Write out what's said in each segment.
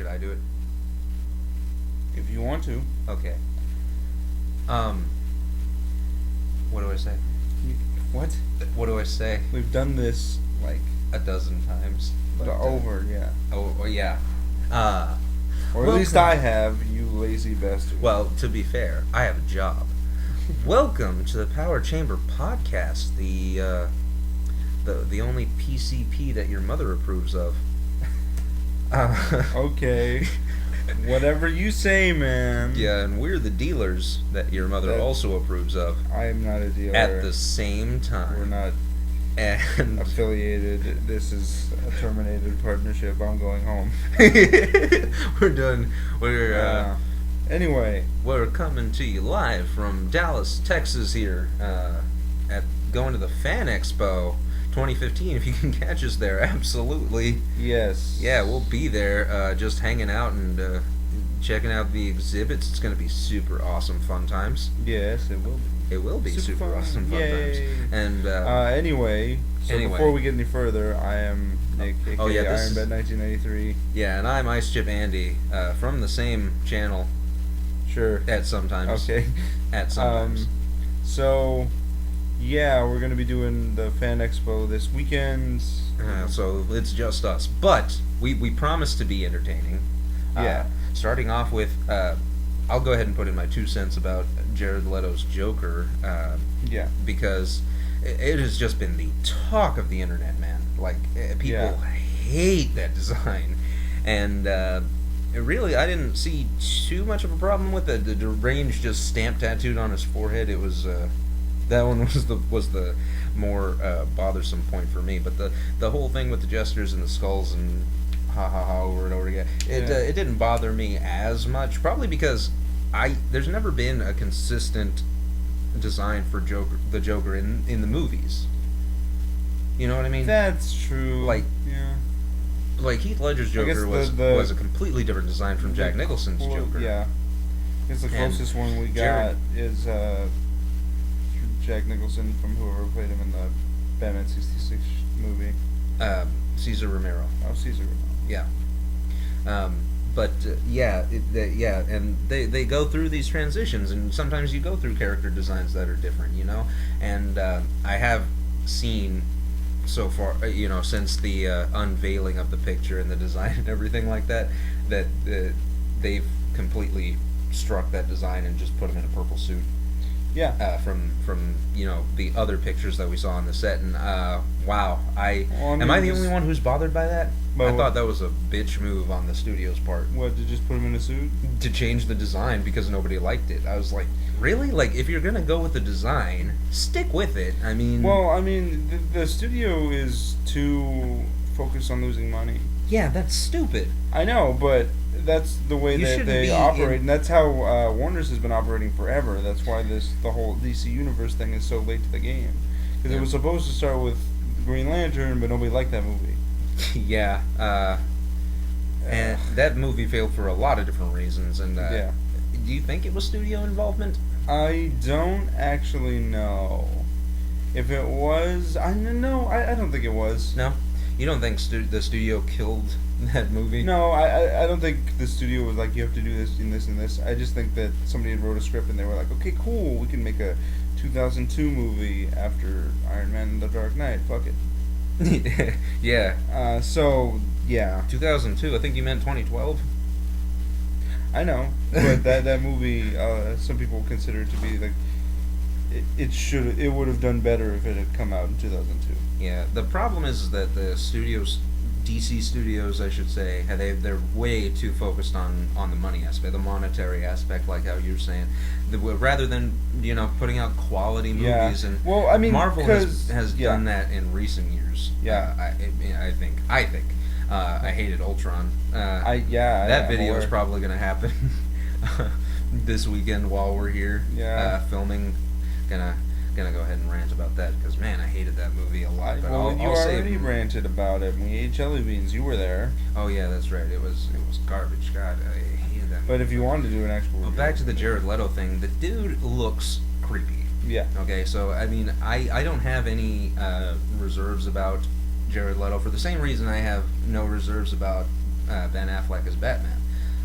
should I do it? If you want to. Okay. What do I say? What? What do I say? We've done this like A dozen times. But, over, yeah. Oh, yeah. Or at least I have, you lazy bastard. Well, to be fair, I have a job. Welcome to the Power Chamber Podcast, the only PCP that your mother approves of. Okay. Whatever you say, man. Yeah, and we're the dealers that your mother also approves of. I am not a dealer. At the same time. We're not and affiliated. This is a terminated partnership. I'm going home. We're done. Anyway. We're coming to you live from Dallas, Texas here, at going to the Fan Expo 2015. If you can catch us there, absolutely. Yes. Yeah, we'll be there, just hanging out and checking out the exhibits. It's going to be super awesome fun times. Yes, it will be. It will be super awesome fun times. And anyway, before we get any further, I am Nick, aka IronBet 1993. Yeah, and I'm Ice Chip Andy, from the same channel. Sure. At sometimes. Okay. At sometimes. So, yeah, we're going to be doing the Fan Expo this weekend. So it's just us. But we promise to be entertaining. Yeah. Starting off with, I'll go ahead and put in my 2 cents about Jared Leto's Joker. Yeah. Because it has just been the talk of the internet, man. Like, people hate that design. And really, I didn't see too much of a problem with it. The deranged just stamp tattooed on his forehead. It was that one was the more bothersome point for me. But the whole thing with the gestures and the skulls and ha ha ha over and over again, it didn't bother me as much. Probably because there's never been a consistent design for the Joker in the movies. You know what I mean? That's true. Like Heath Ledger's Joker was a completely different design from Jack Nicholson's Joker. Yeah. I guess the closest one we got is Jack Nicholson from whoever played him in the Batman 66 movie. Cesar Romero. Oh, Cesar Romero. Yeah. And they go through these transitions, and sometimes you go through character designs that are different, you know? And I have seen so far, since the unveiling of the picture and the design and everything like that they've completely struck that design and just put him in a purple suit. Yeah. From the other pictures that we saw on the set, and wow, am I the only one who's bothered by that? I thought that was a bitch move on the studio's part. What, to just put him in a suit? To change the design because nobody liked it. I was like, really? Like, if you're gonna go with the design, stick with it. I mean... Well, the studio is too focused on losing money. Yeah, that's stupid. I know, but that's the way that they operate, and that's how Warner's has been operating forever. That's why the whole DC Universe thing is so late to the game. Because it was supposed to start with Green Lantern, but nobody liked that movie. Yeah, and that movie failed for a lot of different reasons. And do you think it was studio involvement? I don't actually know. If it was, I don't think it was. No, you don't think the studio killed that movie? No, I don't think the studio was like, you have to do this and this and this. I just think that somebody had wrote a script and they were like, okay, cool, we can make a 2002 movie after Iron Man and The Dark Knight. Fuck it. Yeah. So, yeah. 2002, I think you meant 2012. I know, but that movie, some people consider it to be like, it would have done better if it had come out in 2002. Yeah, the problem is that the studios, DC studios, I should say, they're way too focused on the money aspect, the monetary aspect, like how you're saying, rather than putting out quality movies. And Marvel has done that in recent years. Yeah, I think. I hated Ultron. That video is probably going to happen this weekend while we're here filming. Gonna go ahead and rant about that because, man, I hated that movie a lot. But you already ranted about it. We ate jelly beans. You were there. Oh yeah, that's right. It was garbage. God, I hated that movie. But if you wanted to do an actual review, back to the Jared Leto thing, the dude looks creepy. Yeah. Okay, so I don't have any reserves about Jared Leto for the same reason I have no reserves about Ben Affleck as Batman.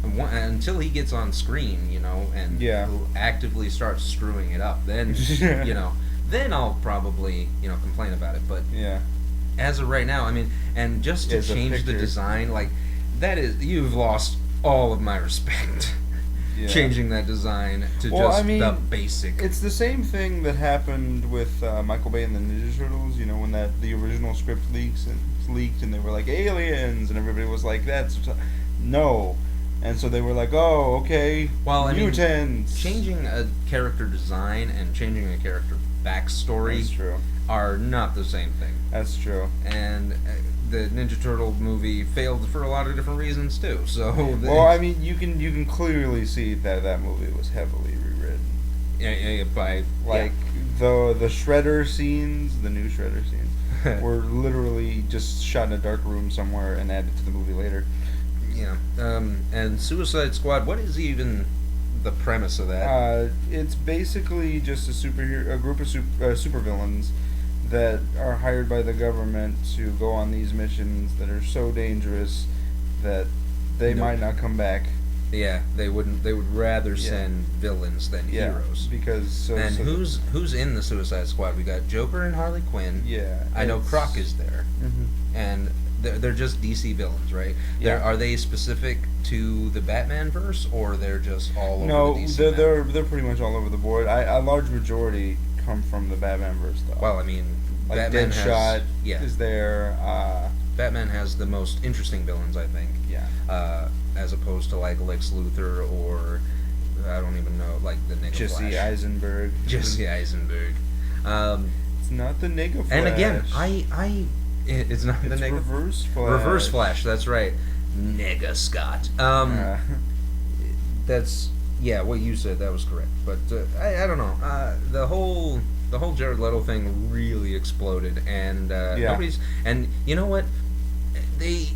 Until he gets on screen, and actively starts screwing it up, then then I'll probably complain about it. But as of right now, I mean, and just to change the design, like that is, you've lost all of my respect. Changing that design to the basic. It's the same thing that happened with Michael Bay and the Ninja Turtles. When the original script leaked and they were like aliens, and everybody was like, "That's no." And so they were like, "Oh, okay." Well, mutants. Changing a character design and changing a character backstory are not the same thing. That's true. And the Ninja Turtle movie failed for a lot of different reasons too. So you can clearly see that movie was heavily rewritten. The Shredder scenes, the new Shredder scenes, were literally just shot in a dark room somewhere and added to the movie later. Yeah. And Suicide Squad, what is even the premise of that? It's basically just a group of supervillains that are hired by the government to go on these missions that are so dangerous that they might not come back. Yeah, they wouldn't. They would rather send villains than heroes. Because who's in the Suicide Squad? We got Joker and Harley Quinn. Yeah, I know Croc is there, and they're just DC villains, right? Yeah. Are they specific to the Batman verse, or they're just all over the DC? No, they're pretty much all over the board. A large majority come from the Batman verse, though. Well, I mean, like Batman Deadshot is there. Batman has the most interesting villains, I think. Yeah. As opposed to like Lex Luthor or I don't even know, like the Nigga Jesse Flash. Eisenberg. Jesse Eisenberg. It's not the Nigga Flash. And again, it's not the Nigga Reverse Flash. Reverse Flash. That's right. Nigga Scott. That's what you said. That was correct. But I don't know. The whole Jared Leto thing really exploded, and nobody's. And you know what? The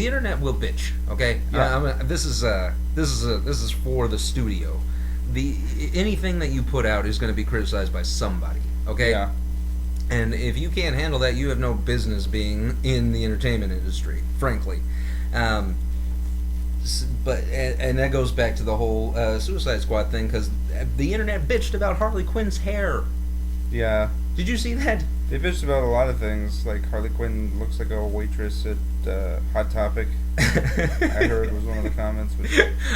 internet will bitch. Okay. Yeah. This is for the studio. Anything that you put out is going to be criticized by somebody. Okay. Yeah. And if you can't handle that, you have no business being in the entertainment industry, frankly. But that goes back to the whole Suicide Squad thing, because the internet bitched about Harley Quinn's hair. Yeah. Did you see that? They bitched about a lot of things, like Harley Quinn looks like a waitress at Hot Topic. I heard was one of the comments. But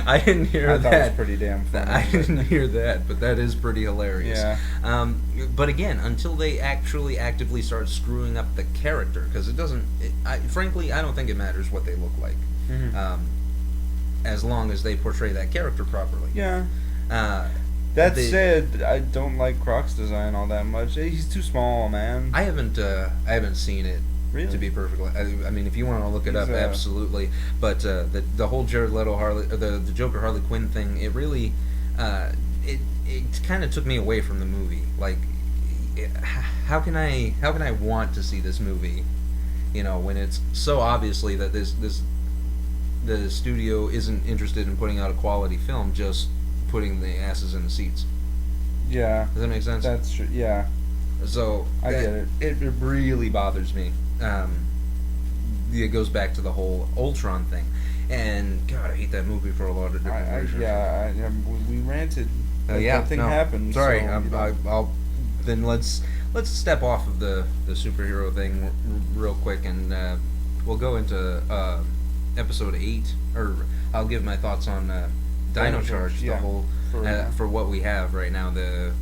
I didn't hear that. I thought it was pretty damn funny. I didn't hear that, but that is pretty hilarious. Yeah. But again, until they actually actively start screwing up the character, because it doesn't. Frankly, I don't think it matters what they look like, as long as they portray that character properly. Yeah. That said, I don't like Croc's design all that much. He's too small, man. I haven't seen it. Really? To be perfectly, I mean, if you want to look it up, absolutely. But the whole Jared Leto the Joker Harley Quinn thing, it really, it kind of took me away from the movie. Like, how can I want to see this movie, when it's so obviously that the studio isn't interested in putting out a quality film, just putting the asses in the seats. Yeah. Does that make sense? That's true. Yeah. So I get it. It really bothers me. It goes back to the whole Ultron thing, and God, I hate that movie for a lot of different reasons. We ranted. That thing happened. Sorry, so, then let's step off of the superhero thing real quick, and we'll go into episode 8, or I'll give my thoughts on Dino Charge, the whole for what we have right now.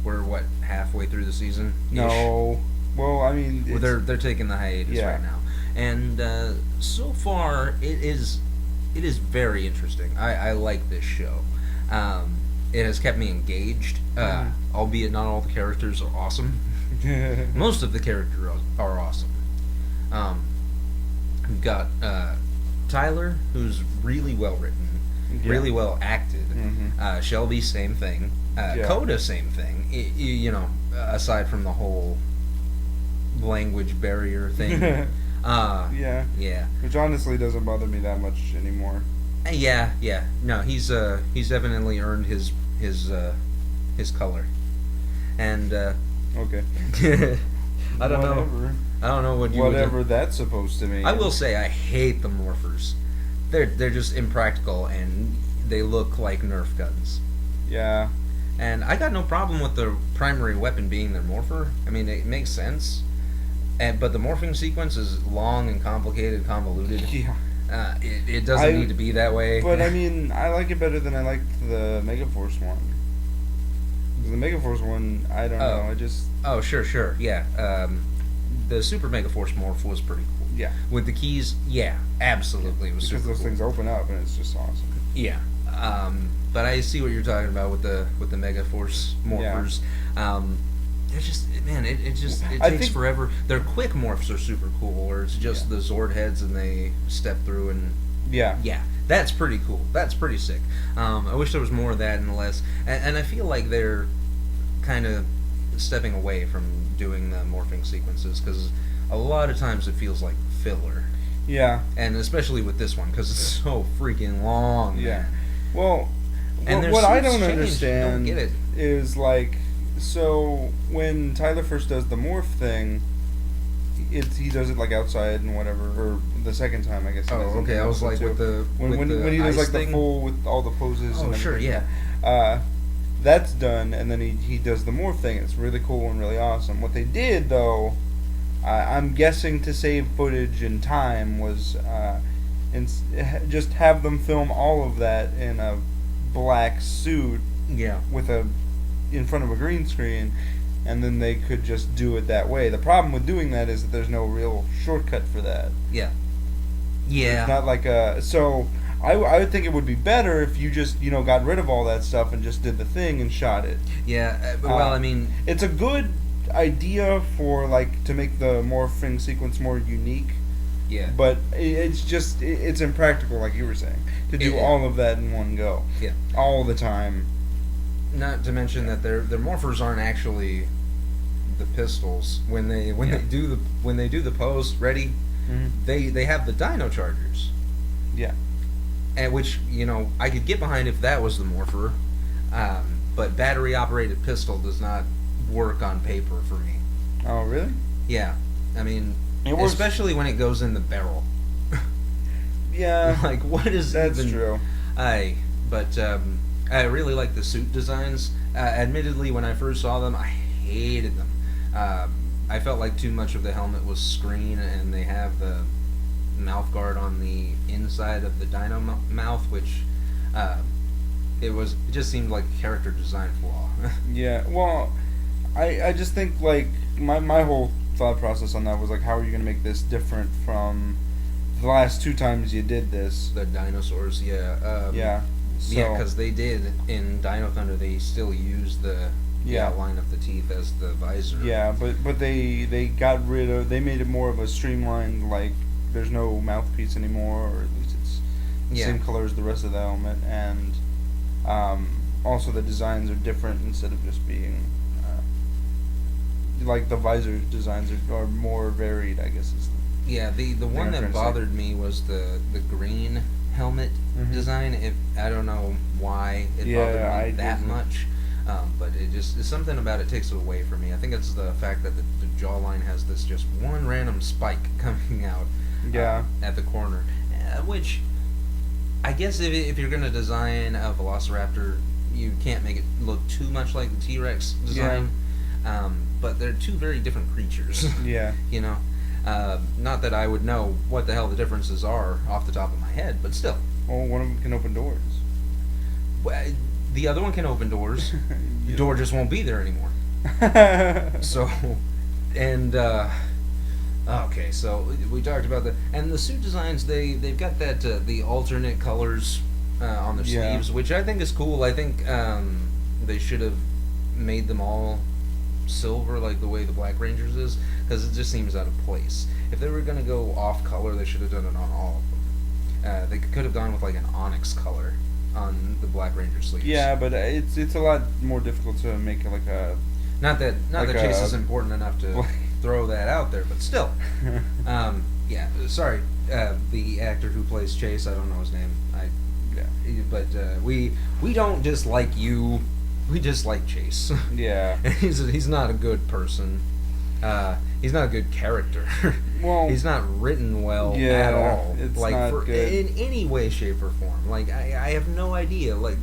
We're halfway through the season? No. Well, I mean, they're taking the hiatus right now, and so far it is very interesting. I like this show. It has kept me engaged, albeit not all the characters are awesome. Most of the characters are awesome. We've got Tyler, who's really well written, really well acted. Shelby, same thing. Coda, same thing. Aside from the whole language barrier thing. Yeah. Which honestly doesn't bother me that much anymore. Yeah. No, he's definitely earned his color. And okay. I don't know what you whatever that's supposed to mean. I will say I hate the Morphers. they're just impractical, and they look like Nerf guns. Yeah. And I got no problem with the primary weapon being their morpher. I mean, it makes sense. But the morphing sequence is long and complicated, convoluted. Yeah. It doesn't need to be that way. But I mean, I like it better than I liked the Megaforce one. The Megaforce one, I don't know. I just. Oh, sure, yeah. The Super Megaforce morph was pretty cool. Yeah. With the keys, yeah, absolutely, it was because super those cool. things open up and it's just awesome. Yeah. But I see what you're talking about with the Megaforce morphers. Yeah. They're just, man, it takes forever. Their quick morphs are super cool, where it's just the Zord heads and they step through and yeah, that's pretty cool. That's pretty sick. I wish there was more of that and less. And I feel like they're kind of stepping away from doing the morphing sequences because a lot of times it feels like filler. Yeah. And especially with this one because it's so freaking long. Yeah. Man. Well, and what I don't understand don't get it. is like, so when Tyler first does the morph thing, he does it like outside and whatever, or the second time I guess. Oh, okay. I was like with the when he does like the full with all the poses. Oh, and sure, yeah. That's done, and then he does the morph thing. It's really cool and really awesome. What they did though, I'm guessing to save footage and time, was just have them film all of that in a black suit. Yeah. In front of a green screen, and then they could just do it that way. The problem with doing that is that there's no real shortcut for that. Yeah. Yeah. It's not like so I would think it would be better if you just, got rid of all that stuff and just did the thing and shot it. Yeah, well, I mean, it's a good idea for to make the morphing sequence more unique. Yeah. But it's impractical, like you were saying, to do all of that in one go. Yeah. All the time. Not to mention that their morphers aren't actually the pistols. When they do the pose ready, they have the Dino Chargers. Yeah. And which I could get behind if that was the morpher, but battery operated pistol does not work on paper for me. Oh really? Yeah. I mean, especially when it goes in the barrel. Yeah. Like what is that's even, true. But I really like the suit designs. Admittedly, when I first saw them, I hated them. I felt like too much of the helmet was screen, and they have the mouth guard on the inside of the dino mouth, which it just seemed like a character design flaw. Yeah, well, I just think like my whole thought process on that was like, how are you going to make this different from the last two times you did this? The dinosaurs, yeah. Yeah. So, yeah, because they did in Dino Thunder. They still used the outline of the teeth as the visor. Yeah, but they got rid of. They made it more of a streamlined. Like there's no mouthpiece anymore, or at least it's the same color as the rest of the helmet, and also the designs are different instead of just being like the visor designs are more varied. I guess is the one that bothered me was the green helmet design. I don't know why it bothered me that much, but it's something about it takes it away from me. I think it's the fact that the jawline has this just one random spike coming out at the corner, which I guess if you're gonna design a Velociraptor, you can't make it look too much like the T-Rex design. But they're two very different creatures. Yeah. Not that I would know what the hell the differences are off the top of my head, but still. Well, one of them can open doors. Well, the other one can open doors. The door just won't be there anymore. So, and okay, so we talked about that, and the suit designs. They've got that the alternate colors on their sleeves, which I think is cool. I think they should have made them all silver like the way the Black Rangers is, because it just seems out of place. If they were going to go off color, they should have done it on all of them. They could have gone with like an onyx color on the Black Ranger sleeves. Yeah, but it's a lot more difficult to make like a... Not that Chase is important enough to throw that out there, but still. Yeah, sorry, the actor who plays Chase, I don't know his name. But we don't dislike you. We dislike Chase. Yeah. He's not a good person. He's not a good character. Well, he's not written well at all. It's like not good. In any way, shape, or form. Like I have no idea. Like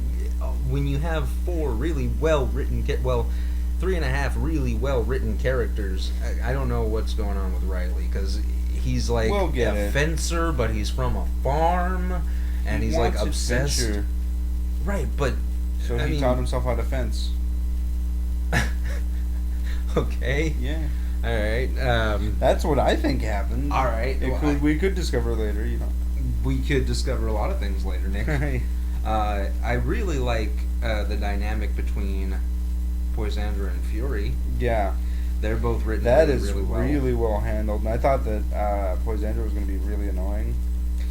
when you have 4 really well written, 3.5 really well written characters. I don't know what's going on with Riley because he's like a fencer, but he's from a farm, and he's like obsessed. Adventure. Right, but so he taught himself how to fence. Okay. Yeah. All right. That's what I think happened. All right. We could discover later, you know. We could discover a lot of things later, Nick. I really like the dynamic between Poisandra and Fury. Yeah. They're both written really well handled. And I thought that Poisandra was going to be really annoying.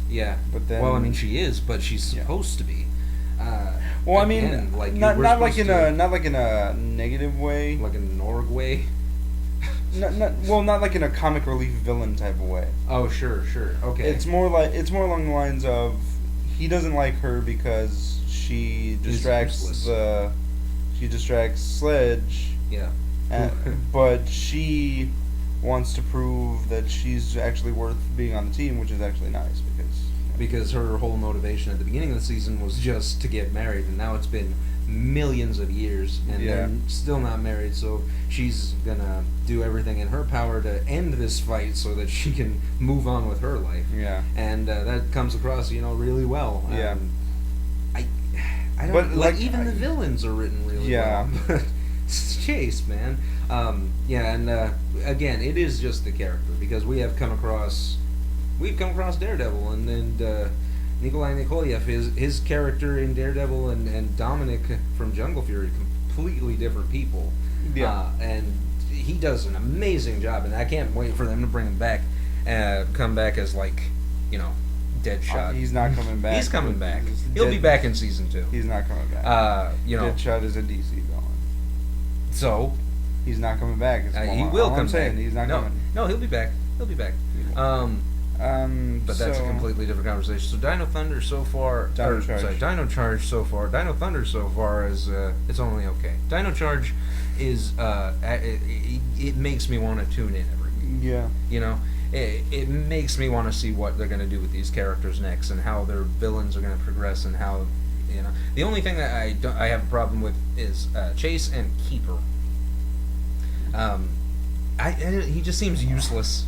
Yeah. But then... Well, I mean, she is, but she's supposed to be. Well, I mean, like, not like in a negative way. Like in an org way? Not like in a comic relief villain type of way. Oh, sure. Okay. It's more along the lines of he doesn't like her because she distracts Sledge. Yeah. But she wants to prove that she's actually worth being on the team, which is actually nice because her whole motivation at the beginning of the season was just to get married, and now it's been millions of years and they're still not married, so she's gonna do everything in her power to end this fight so that she can move on with her life. Yeah. And that comes across, really well. Yeah. I don't, but like even the villains are written really well. But Chase, man. And again, it is just the character, because we've come across Daredevil, and Nikolai Nikolaev, his character in Daredevil, and Dominic from Jungle Fury, completely different people. Yeah. And he does an amazing job, and I can't wait for them to bring him back, come back as Deadshot. He's not coming back. He's coming back. He'll be back in season 2. He's not coming back. Deadshot is a DC villain. So he's not coming back. He will come back. He's not coming. No, he'll be back. But that's a completely different conversation. So Dino Thunder so far... Dino Charge so far... Dino Thunder so far is... it's only okay. Dino Charge is... it makes me want to tune in every week. Yeah. It makes me want to see what they're going to do with these characters next, and how their villains are going to progress, and how... The only thing that I have a problem with is Chase and Keeper. He just seems useless.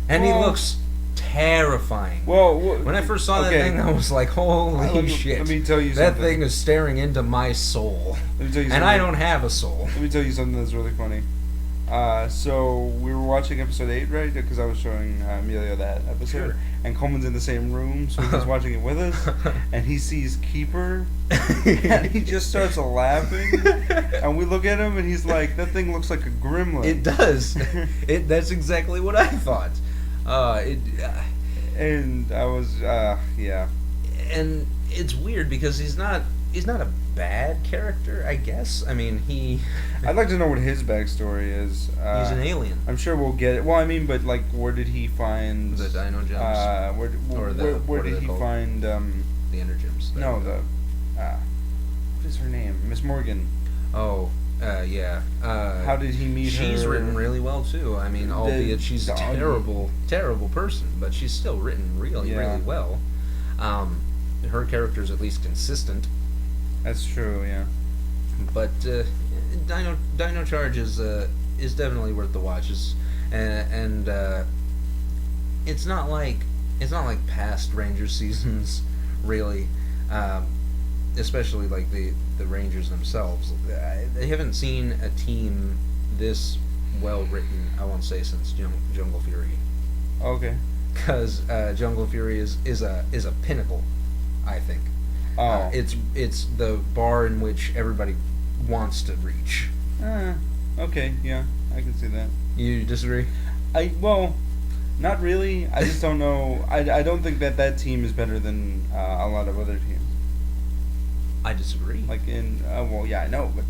And he looks terrifying. Well, when I first saw that thing, I was like, holy shit. Let me tell you that something. Thing is staring into my soul. Let me tell you and I don't have a soul. Let me tell you something that's really funny. So we were watching episode 8, right? Because I was showing Emilio that episode. Sure. And Coleman's in the same room, so he's watching it with us. And he sees Keeper, and he just starts laughing. And we look at him, and he's like, that thing looks like a gremlin. It does. That's exactly what I thought. And I was, yeah. And it's weird because he's not a bad character, I guess. I mean, I'd like to know what his backstory is. He's an alien. I'm sure we'll get it. Well, I mean, but like, where did he find the Dino Gems? Where did he find the Energems? No, what is her name? Miss Morgan. Oh. Yeah. How did he meet her? She's written really well too. I mean, albeit she's a terrible person, but she's still written really well. Her character's at least consistent. That's true, yeah. But Dino Charge is definitely worth the watch. And it's not like past Rangers seasons, really. Especially like the Rangers themselves. They haven't seen a team this well written, I won't say, since Jungle Fury. Okay. Because Jungle Fury is a pinnacle, I think. Oh. It's the bar in which everybody wants to reach. Okay, yeah, I can see that. You disagree? Well, not really. I just don't know. I don't think that team is better than a lot of other teams. I disagree. Like I know, but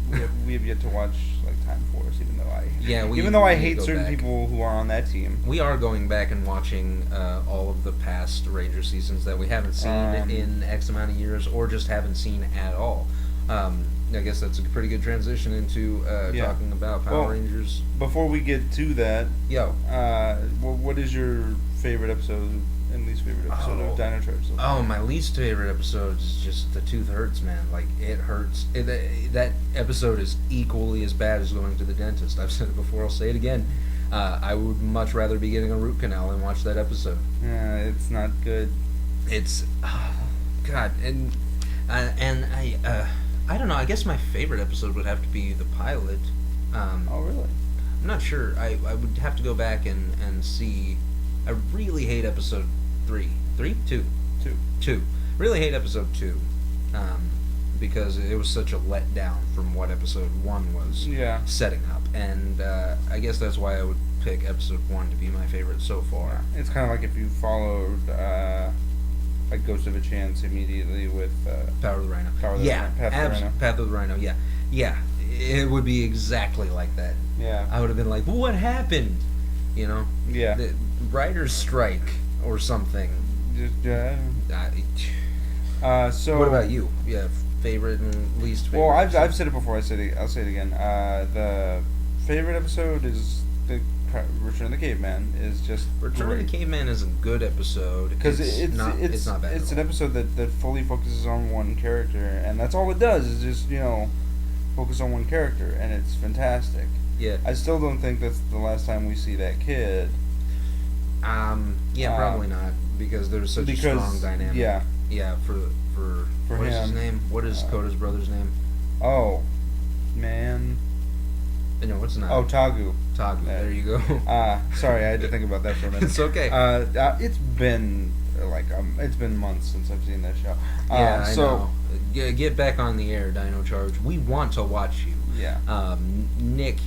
we have yet to watch like Time Force, even though I hate certain people who are on that team. We are going back and watching all of the past Ranger seasons that we haven't seen in X amount of years, or just haven't seen at all. I guess that's a pretty good transition into talking about Power Rangers. Before we get to that, what is your favorite episode and least favorite episode of Dino Charge? Oh, my least favorite episode is just The Tooth Hurts, man. Like, it hurts. That episode is equally as bad as going to the dentist. I've said it before, I'll say it again. I would much rather be getting a root canal than watch that episode. Yeah, it's not good. It's... God, and I don't know, I guess my favorite episode would have to be the pilot. Oh, really? I'm not sure. I would have to go back and see. I really hate episode 3. 3? 2. 2. Really hate episode 2. Because it was such a letdown from what episode 1 was setting up. And I guess that's why I would pick episode 1 to be my favorite so far. Yeah. It's kind of like if you followed... like Ghost of a Chance immediately with Power of the Rhino. Path of the Rhino. Yeah. It would be exactly like that. Yeah. I would have been like, what happened? You know? Yeah. The writer's strike or something. So. What about you? Yeah, favorite and least favorite. Well, I've said it before. I'll say it again. The favorite episode is the Return of the Caveman is just Return of the Caveman is a good episode because it's not bad. It's an episode that fully focuses on one character, and that's all it does is just focus on one character, and it's fantastic. Yeah, I still don't think that's the last time we see that kid. Probably not because there's such a strong dynamic. Yeah, for what is his name? What is Koda's brother's name? Oh, man. No, what's not? Oh, Tagu. There you go. Sorry, I had to think about that for a minute. It's okay. It's been it's been months since I've seen that show. I know. Get back on the air, Dino Charge. We want to watch you. Yeah. Nick.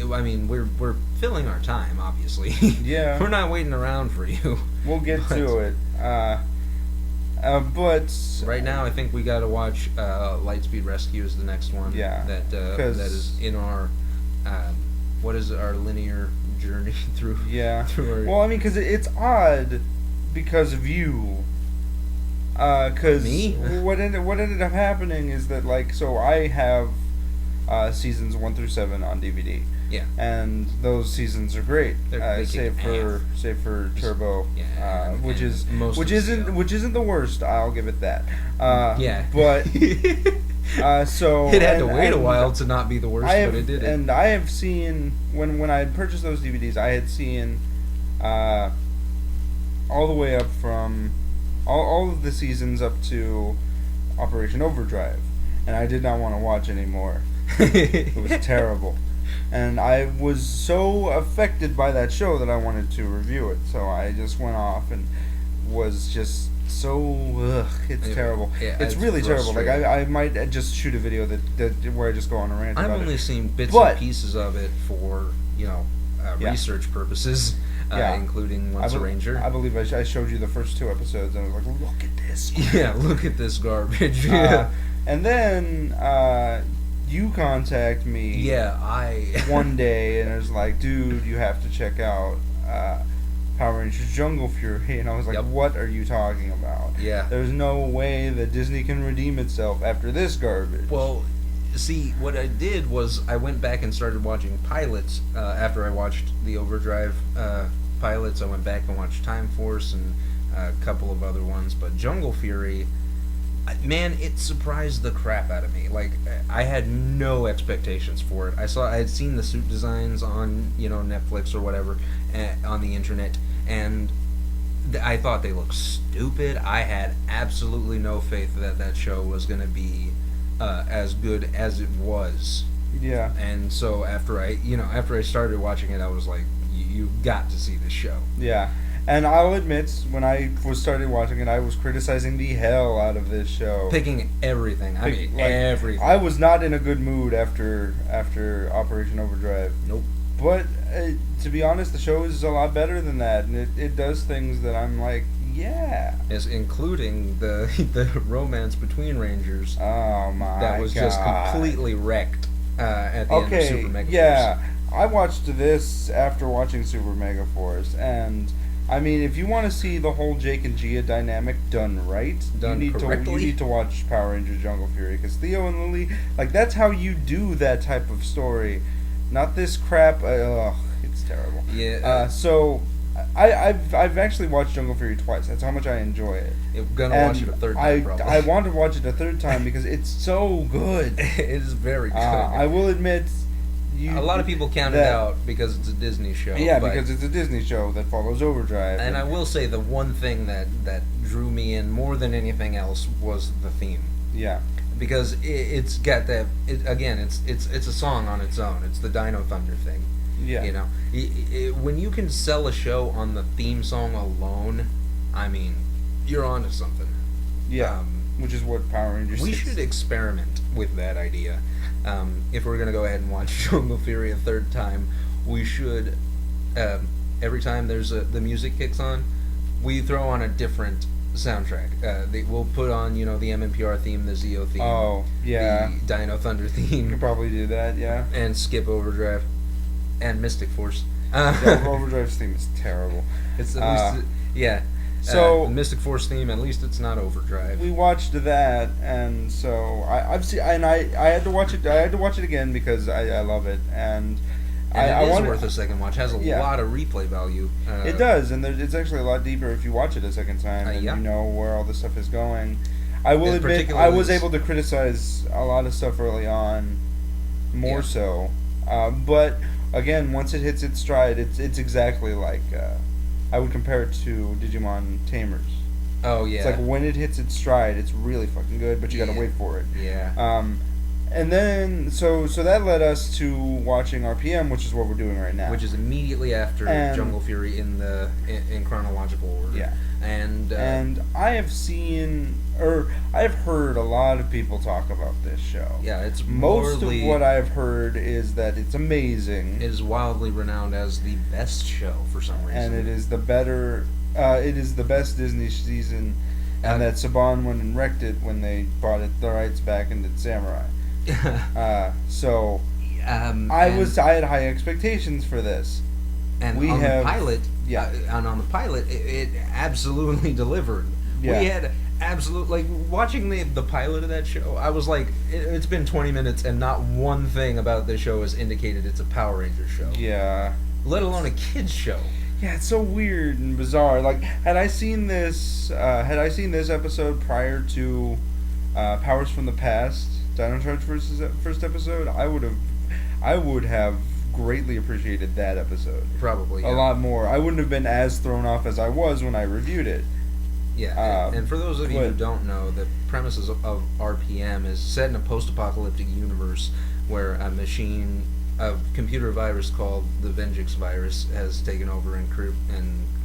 I mean, we're filling our time, obviously. Yeah. We're not waiting around for you. We'll get to it. But right now, I think we got to watch Lightspeed Rescue is the next one. Yeah. That is in our what is our linear journey through? Yeah. Well, I mean, because it's odd because of you. Because me? What ended up happening is that I have seasons 1 through 7 on DVD. Yeah. And those seasons are great. Save for Turbo, which isn't the worst. I'll give it that. But so it had to wait a while to not be the worst, but it did. And I have seen when I had purchased those DVDs, I had seen all the way up from all of the seasons up to Operation Overdrive, and I did not want to watch anymore. It was terrible. And I was so affected by that show that I wanted to review it. So I just went off and was just so it's terrible. Yeah, it's really terrible. Like I might just shoot a video that where I just go on a rant. I've only seen bits and pieces of it for research purposes, including Once a Ranger. I believe I showed you the first 2 episodes and I was like, look at this. Yeah, look at this garbage. And then you contact me one day and it was like, dude, you have to check out Power Rangers Jungle Fury, and I was like, what are you talking about? Yeah. There's no way that Disney can redeem itself after this garbage. Well, see, what I did was I went back and started watching pilots after I watched the Overdrive pilots. I went back and watched Time Force and a couple of other ones, but Jungle Fury, man, it surprised the crap out of me. Like, I had no expectations for it. I had seen the suit designs on, Netflix or whatever, on the internet, and I thought they looked stupid. I had absolutely no faith that show was going to be as good as it was. Yeah. And so after I started watching it, I was like, you've got to see this show. Yeah. And I'll admit, when I started watching it, I was criticizing the hell out of this show. Picking everything. Everything. I was not in a good mood after Operation Overdrive. Nope. But, to be honest, the show is a lot better than that. And it does things that I'm like, yeah. Yes, including the romance between Rangers. Oh, my God. That was just completely wrecked at the end of Super Mega Force. Yeah. I watched this after watching Super Mega Force, and I mean, if you want to see the whole Jake and Gia dynamic done right, you need to watch Power Rangers Jungle Fury, because Theo and Lily, like, that's how you do that type of story, not this crap. It's terrible. Yeah. So I've actually watched Jungle Fury twice. That's how much I enjoy it. You're gonna watch it a third time, probably. I want to watch it a third time because it's so good. It is very good. I will admit. A lot of people count it out because it's a Disney show. Yeah, because it's a Disney show that follows Overdrive. And I will say the one thing that drew me in more than anything else was the theme. Yeah. Because it's got that. It's a song on its own. It's the Dino Thunder thing. Yeah. You know, when you can sell a show on the theme song alone, I mean, you're onto something. Yeah. Which is what Power Rangers is. We should experiment with that idea. If we're gonna go ahead and watch Jungle Fury a third time, we should every time the music kicks on, we throw on a different soundtrack. We'll put on the MMPR theme, the Zeo theme. Oh yeah. The Dino Thunder theme. You could probably do that, yeah. And skip Overdrive, and Mystic Force. Overdrive's theme is terrible. It's at least yeah. So the Mystic Force theme, at least it's not Overdrive. We watched that, and so I've seen, and I had to watch it. I had to watch it again because I love it, and it is worth a second watch. Has a lot of replay value. It does, and it's actually a lot deeper if you watch it a second time, and you know where all this stuff is going. I will admit, I was able to criticize a lot of stuff early on, more so, but again, once it hits its stride, it's exactly like. I would compare it to Digimon Tamers. Oh yeah. It's like when it hits its stride, it's really fucking good, but you gotta wait for it. Yeah. And then so that led us to watching RPM, which is what we're doing right now. Which is immediately after Jungle Fury in chronological order. Yeah. And I have heard a lot of people talk about this show. Yeah, it's most of what I've heard is that it's amazing. It is wildly renowned as the best show for some reason. And it is the best Disney season, and that Saban went and wrecked it when they bought the rights back and did Samurai. I had high expectations for this. And on the pilot, it absolutely delivered. Yeah. We had watching the pilot of that show. I was like, it's been 20 minutes and not one thing about this show has indicated it's a Power Rangers show. Yeah. Let alone a kids show. Yeah, it's so weird and bizarre. Like, had I seen this episode prior to Powers from the Past, Dino Charge first episode, I would have greatly appreciated that episode. Probably, a lot more. I wouldn't have been as thrown off as I was when I reviewed it. Yeah, and for those of you who don't know, the premises of RPM is set in a post-apocalyptic universe where a computer virus called the Venjix virus has taken over and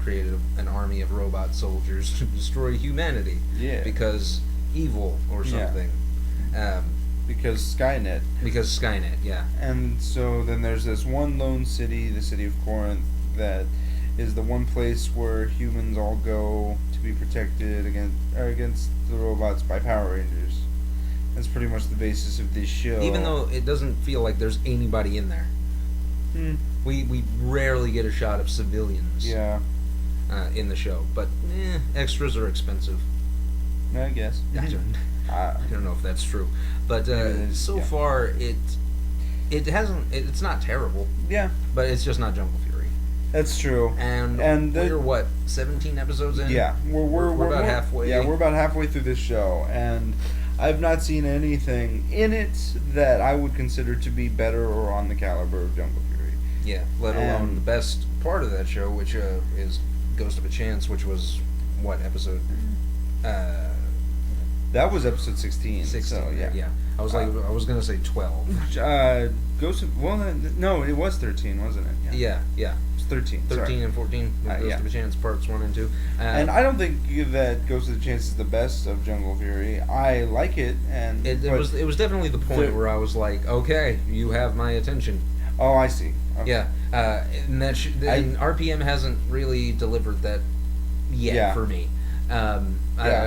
created an army of robot soldiers to destroy humanity. Yeah. Because evil or something. Yeah. Because Skynet. Yeah. And so then there's this one lone city, the city of Corinth, that is the one place where humans all go to be protected against the robots by Power Rangers. That's pretty much the basis of this show. Even though it doesn't feel like there's anybody in there. We rarely get a shot of civilians. Yeah. In the show, but extras are expensive. I guess. I don't know if that's true, but so far it's not terrible. Yeah. But it's just not Jungle Fury. That's true. And we're 17 episodes in? Yeah. We're about halfway. Yeah, we're about halfway through this show, and I've not seen anything in it that I would consider to be better or on the caliber of Jungle Fury. Yeah, let alone the best part of that show, which is Ghost of a Chance, which was what episode? That was episode 16. 16. So, yeah. I was I was gonna say 12. Ghost of no, it was 13, wasn't it? Yeah. It was 13. 13 and 14. Ghost of a Chance parts 1 and 2. And I don't think that Ghost of a Chance is the best of Jungle Fury. I like it, and it was definitely the point where I was like, okay, you have my attention. Oh, I see. Okay. Yeah, and and RPM hasn't really delivered that yet for me. I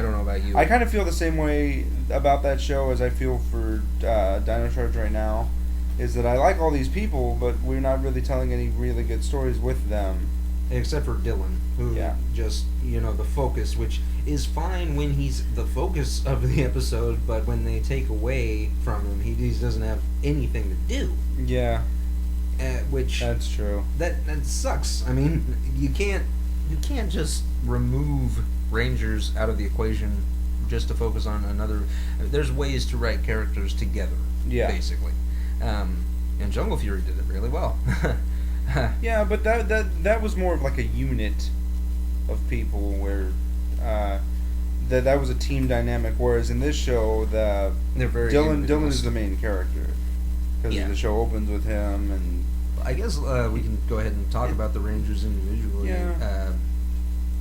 don't know about you. I kind of feel the same way about that show as I feel for Dino Charge right now. Is that I like all these people, but we're not really telling any really good stories with them. except for Dylan, who just, the focus, which is fine when he's the focus of the episode, but when they take away from him, he doesn't have anything to do. Yeah. Which that's true. That sucks. I mean, you can't just remove Rangers out of the equation just to focus on another. There's ways to write characters together. Yeah. Basically, and Jungle Fury did it really well. Yeah, but that was more of like a unit of people where that was a team dynamic. Whereas in this show, Dylan is the main character because the show opens with him, and I guess we can go ahead and talk about the Rangers individually. Yeah.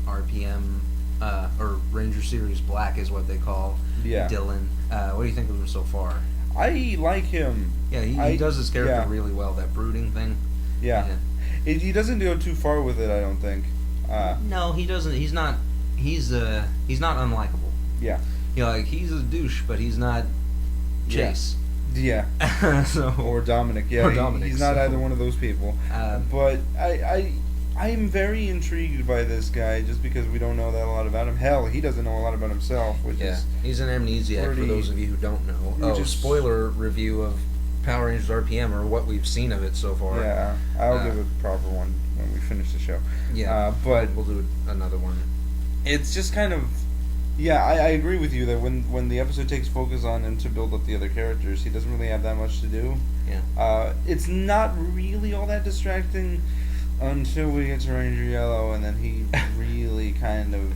RPM or Ranger Series Black is what they call Dylan. What do you think of him so far? I like him. Yeah, he does his character really well. That brooding thing. Yeah. He doesn't go too far with it, I don't think. No, he doesn't. He's not unlikable. Yeah. He's a douche, but he's not Chase. Yeah. Or Dominic. Yeah. Or Dominic. He's not either one of those people. But I'm very intrigued by this guy just because we don't know that a lot about him. Hell, he doesn't know a lot about himself, which is he's an amnesiac for those of you who don't know. Spoiler review of Power Rangers RPM, or what we've seen of it so far. Yeah, I'll give a proper one when we finish the show. Yeah, but we'll do another one. It's just kind of, I agree with you that when the episode takes focus on him to build up the other characters, he doesn't really have that much to do. Yeah. It's not really all that distracting until we get to Ranger Yellow, and then he really kind of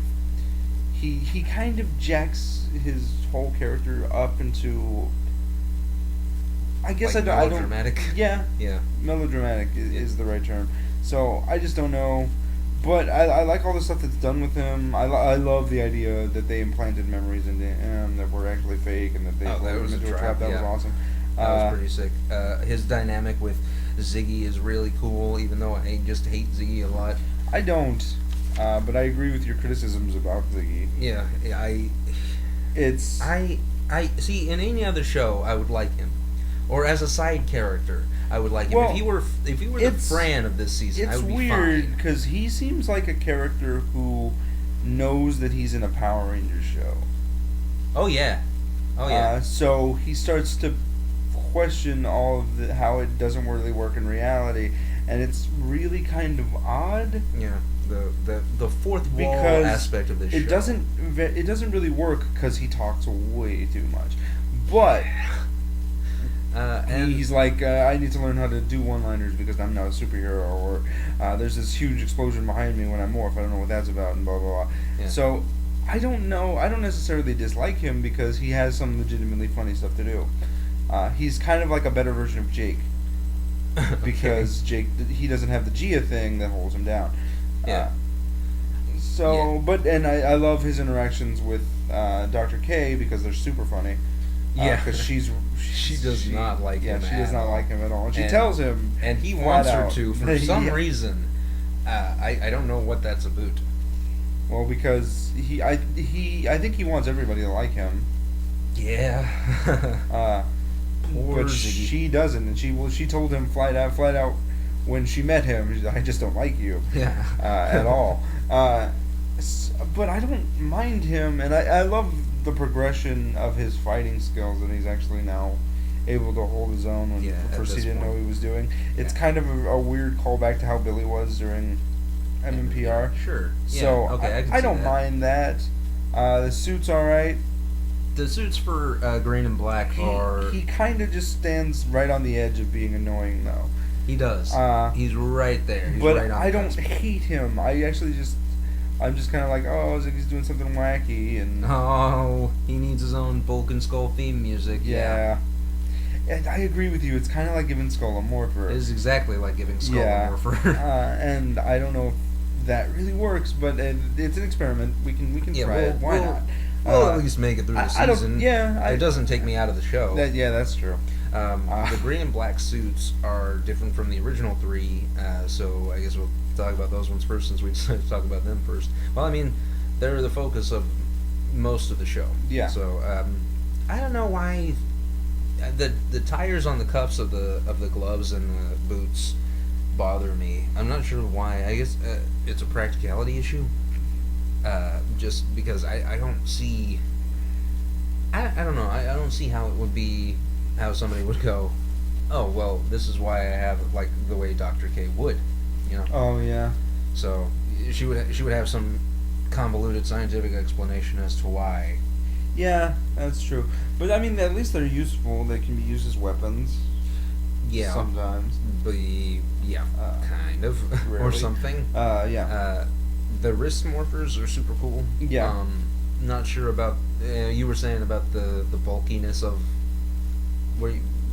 he kind of jacks his whole character up into, I guess, like melodramatic. Yeah. Melodramatic is the right term. So I just don't know, but I like all the stuff that's done with him. I love the idea that they implanted memories into him that were actually fake, and that they put him into a trap. That was awesome. That was pretty sick. His dynamic with Ziggy is really cool, even though I just hate Ziggy a lot. I don't, but I agree with your criticisms about Ziggy. Yeah, I see. In any other show, I would like him, or as a side character, I would like him. Well, if he were the Fran of this season, I would be fine. It's weird because he seems like a character who knows that he's in a Power Rangers show. Oh yeah. So he starts to question all of how it doesn't really work in reality, and it's really kind of odd. Yeah, the fourth wall aspect of this show. It doesn't really work because he talks way too much, but and he's like, I need to learn how to do one-liners because I'm not a superhero, or there's this huge explosion behind me when I morph. I don't know what that's about, and blah blah blah. Yeah. So I don't know. I don't necessarily dislike him because he has some legitimately funny stuff to do. He's kind of like a better version of Jake, because Jake, he doesn't have the Gia thing that holds him down. Yeah. But I love his interactions with Dr. K because they're super funny. Because she does not like him. Yeah, she does not like him at all, and she tells him, and he wants her to for some reason. I don't know what that's about. Well, because I think he wants everybody to like him. Yeah. But she doesn't, and she told him flat out when she met him, I just don't like you. Yeah. At all. But I don't mind him, and I love the progression of his fighting skills, and he's actually now able to hold his own when first he didn't know what he was doing. It's kind of a weird callback to how Billy was during MMPR. Sure. So I don't mind that. The suit's alright. The suits for Green and Black are... He kind of just stands right on the edge of being annoying, though. He does. He's right there. He's but right on I don't hate him. I'm just kind of like, oh, Ziggy's doing something wacky, and... Oh, he needs his own Bulk and Skull theme music. Yeah. And I agree with you. It's kind of like giving Skull a morpher. It is exactly like giving Skull a morpher. And I don't know if that really works, but it's an experiment. We can try it. Why not? We'll at least make it through the season. It doesn't take me out of the show. That's true. The Green and Black suits are different from the original three, so I guess we'll talk about those ones first since we decided to talk about them first. Well, I mean, they're the focus of most of the show. Yeah. So I don't know why the tires on the cuffs of the gloves and the boots bother me. I'm not sure why. I guess it's a practicality issue. Just because I don't see. I don't know. I don't see how it would be. How somebody would go, oh well, this is why I have it like the way Dr. K would, you know. Oh yeah. So she would have some convoluted scientific explanation as to why. Yeah, that's true. But I mean, at least they're useful. They can be used as weapons. Yeah. Sometimes. Yeah, kind of, or something. Yeah. The wrist morphers are super cool. Yeah. Not sure about you were saying about the bulkiness of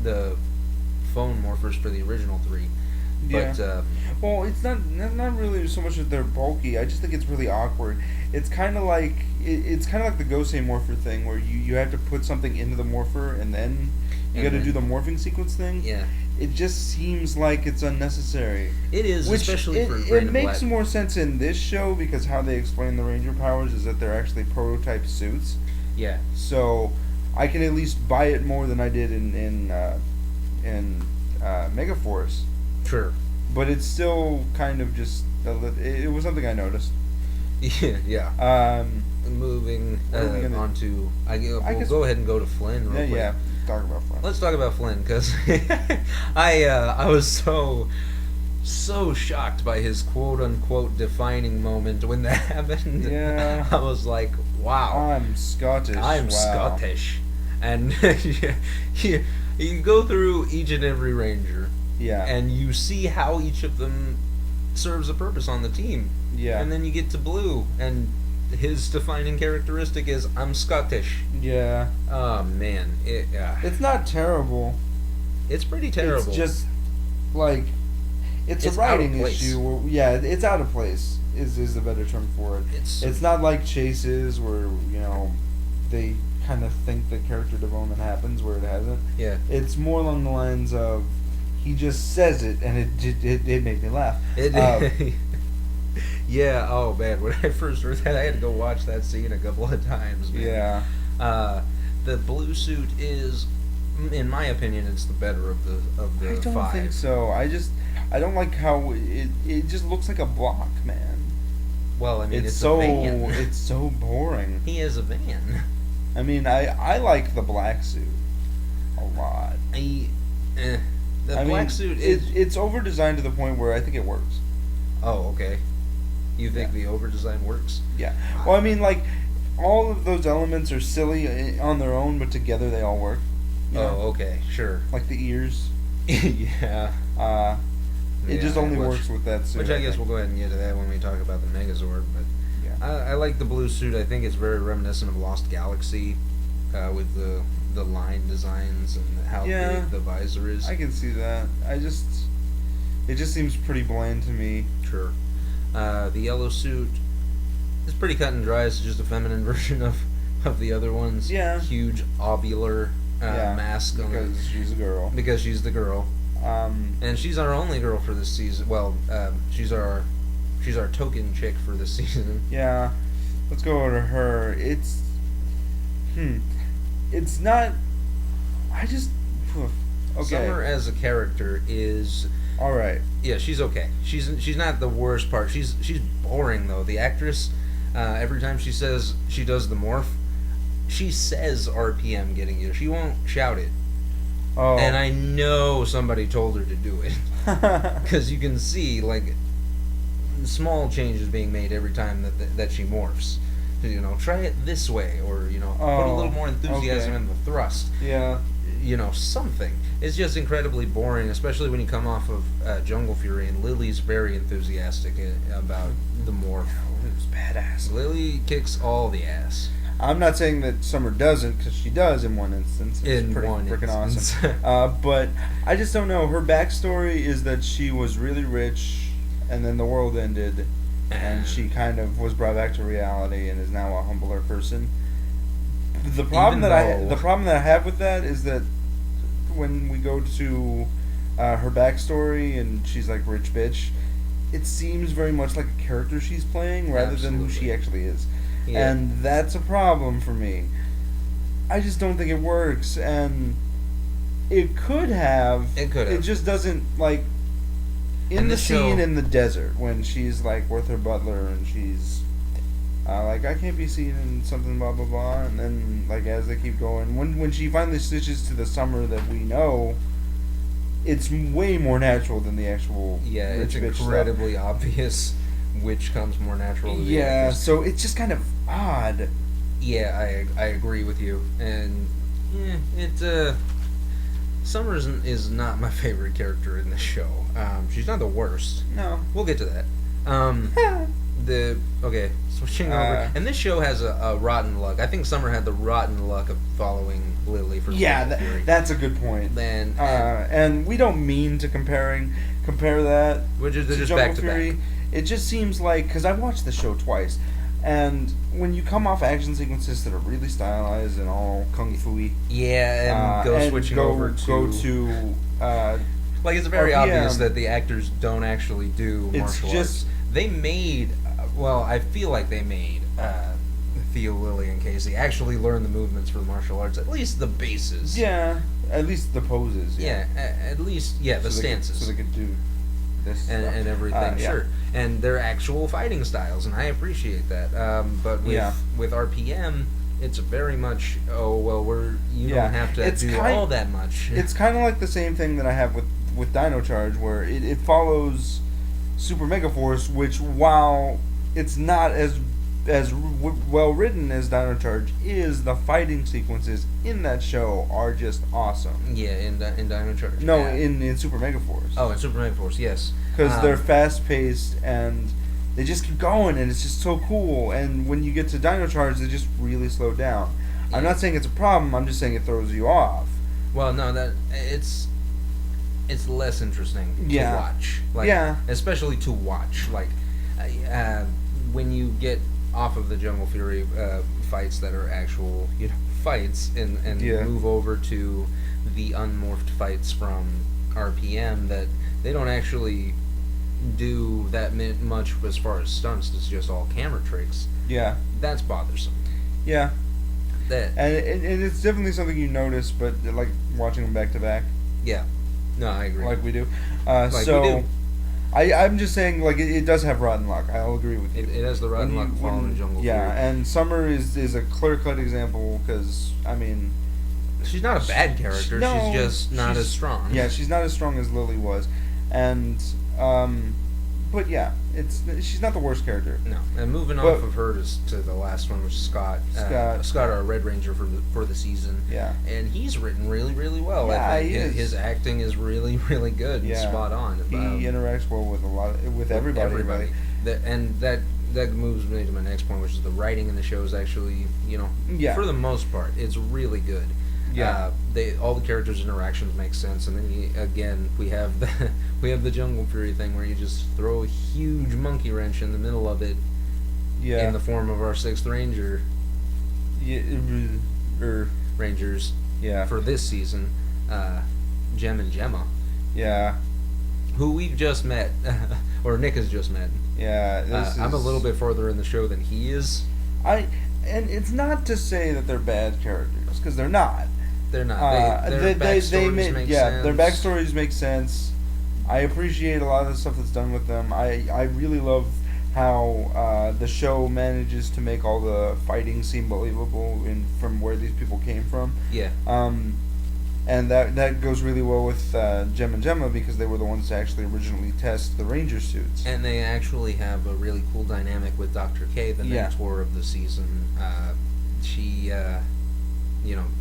the phone morphers for the original 3. Yeah. But well, it's not really so much that they're bulky. I just think it's really awkward. It's kind of like the Gosei morpher thing, where you have to put something into the morpher and then you got to do the morphing sequence thing. Yeah. It just seems like it's unnecessary. It is, especially for it makes more sense in this show because how they explain the Ranger powers is that they're actually prototype suits. Yeah. So I can at least buy it more than I did in Megaforce. Sure. But it's still kind of just it was something I noticed. Yeah. Moving on to we'll go ahead and go to Flynn real quick. Yeah. Talk about Flynn. Let's talk about Flynn because I was so shocked by his quote unquote defining moment when that happened. Yeah. I was like, wow. I'm Scottish. Scottish. And you go through each and every Ranger. Yeah. And you see how each of them serves a purpose on the team. Yeah. And then you get to Blue, and his defining characteristic is, I'm Scottish. Yeah. Oh, man. It's not terrible. It's pretty terrible. It's just, like, it's a writing issue. It's out of place, is the better term for it. It's not like Chase's where, they kind of think that character development happens where it hasn't. Yeah. It's more along the lines of, he just says it, and it made me laugh. Yeah, oh man, when I first heard that, I had to go watch that scene a couple of times, man. Yeah. The blue suit is, in my opinion, it's the better of the I don't 5. think so. I don't like how it just looks like a block, man. Well, I mean, it's so a van. It's so boring. He is a van. I mean, I like the black suit a lot. The black suit is... It's over-designed to the point where I think it works. Oh, okay. You think the over-design works? Yeah. Well, I mean, like, all of those elements are silly on their own, but together they all work. Okay, sure. Like the ears. Yeah. It just only works with that suit. Which I guess we'll go ahead and get to that when we talk about the Megazord, but... Yeah. I like the blue suit. I think it's very reminiscent of Lost Galaxy, with the line designs and how big the visor is. I can see that. It just seems pretty bland to me. Sure. The yellow suit is pretty cut and dry. It's just a feminine version of the other ones. Yeah. Huge ovular mask. Because she's a girl. Because she's the girl. And she's our only girl for this season. Well, she's our token chick for this season. Yeah. Let's go over to her. It's not... Okay. Summer as a character is... Alright. Yeah, she's okay. She's not the worst part. She's boring, though. The actress, every time she says she does the morph, she says RPM getting you. She won't shout it. Oh. And I know somebody told her to do it. Because you can see, like, small changes being made every time that she morphs. Try it this way, or put a little more enthusiasm in the thrust. Yeah. Something. It's just incredibly boring, especially when you come off of Jungle Fury, and Lily's very enthusiastic about the morph. It was badass. Lily kicks all the ass. I'm not saying that Summer doesn't, because she does in one instance. It's pretty freaking awesome. But I just don't know. Her backstory is that she was really rich, and then the world ended, and she kind of was brought back to reality and is now a humbler person. The problem that I have with that is that when we go to her backstory and she's like rich bitch, it seems very much like a character she's playing rather than who she actually is. Yeah. And that's a problem for me. I just don't think it works, and it could have. It could have. It just doesn't, like... in the scene in the desert when she's like with her butler and she's like, I can't be seen in something blah blah blah, and then like as they keep going, when she finally switches to the Summer that we know, it's way more natural than the actual it's incredibly obvious which comes more natural to the actors. So it's just kind of odd. Yeah, I agree with you, and Summer is not my favorite character in the show. She's not the worst. No, we'll get to that. Switching over, and this show has a rotten luck. I think Summer had the rotten luck of following Lily for that's a good point. And we don't mean to compare that. We're just to back to Fury. back. It just seems like, because I watched the show twice, and when you come off action sequences that are really stylized and all kung fu-y, like it's very obvious that the actors don't actually do martial arts. They made, I feel like they made Theo, Lily, and Casey actually learn the movements for the martial arts, at least the bases. Yeah, at least the poses. Yeah, at least the stances. So they could do this and everything. Sure, and their actual fighting styles, and I appreciate that. But with RPM, it's very much you don't have to do all that much. It's kind of like the same thing that I have with Dino Charge, where it follows Super Mega Force, which while it's not as well written as Dino Charge is, the fighting sequences in that show are just awesome. Yeah, in Dino Charge. No, in Super Mega Force. Oh, in Super Mega Force, yes. Because they're fast paced and they just keep going, and it's just so cool. And when you get to Dino Charge, they just really slow down. Yeah. I'm not saying it's a problem. I'm just saying it throws you off. Well, no, that it's less interesting to watch. Especially to watch. Like when you get off of the Jungle Fury fights that are actual fights and move over to the unmorphed fights from RPM, that they don't actually do that much as far as stunts. It's just all camera tricks. Yeah, that's bothersome. Yeah, and it's definitely something you notice, but like watching them back to back. Yeah, no, I agree. Like we do. We do. I'm just saying, like, it does have rotten luck. I'll agree with you. It has the rotten luck following Jungle Fury. Yeah, and Summer is a clear-cut example, because, I mean... She's not a bad character, she's just not as strong. Yeah, she's not as strong as Lily was. And, but yeah, she's not the worst character. No, and moving off of her to the last one, which is Scott. Scott, our Red Ranger for the season. Yeah. And he's written really, really well. Yeah, I think his acting is really, really good and spot on. He interacts well with everybody. That moves me to my next point, which is the writing in the show is actually, for the most part, it's really good. Yeah. All the characters' interactions make sense, and then we have the Jungle Fury thing where you just throw a huge monkey wrench in the middle of it. Yeah. In the form of our 6th Ranger. Rangers. Yeah. For this season, Jem and Gemma. Yeah. Who we've just met, or Nick has just met. Yeah. I'm a little bit further in the show than he is. And it's not to say that they're bad characters, because they're not. They're not. Their backstories make sense. Their backstories make sense. I appreciate a lot of the stuff that's done with them. I really love how the show manages to make all the fighting seem believable from where these people came from. Yeah. And that goes really well with Jem and Gemma, because they were the ones to actually originally test the Ranger suits. And they actually have a really cool dynamic with Dr. K, the mentor of the season. She,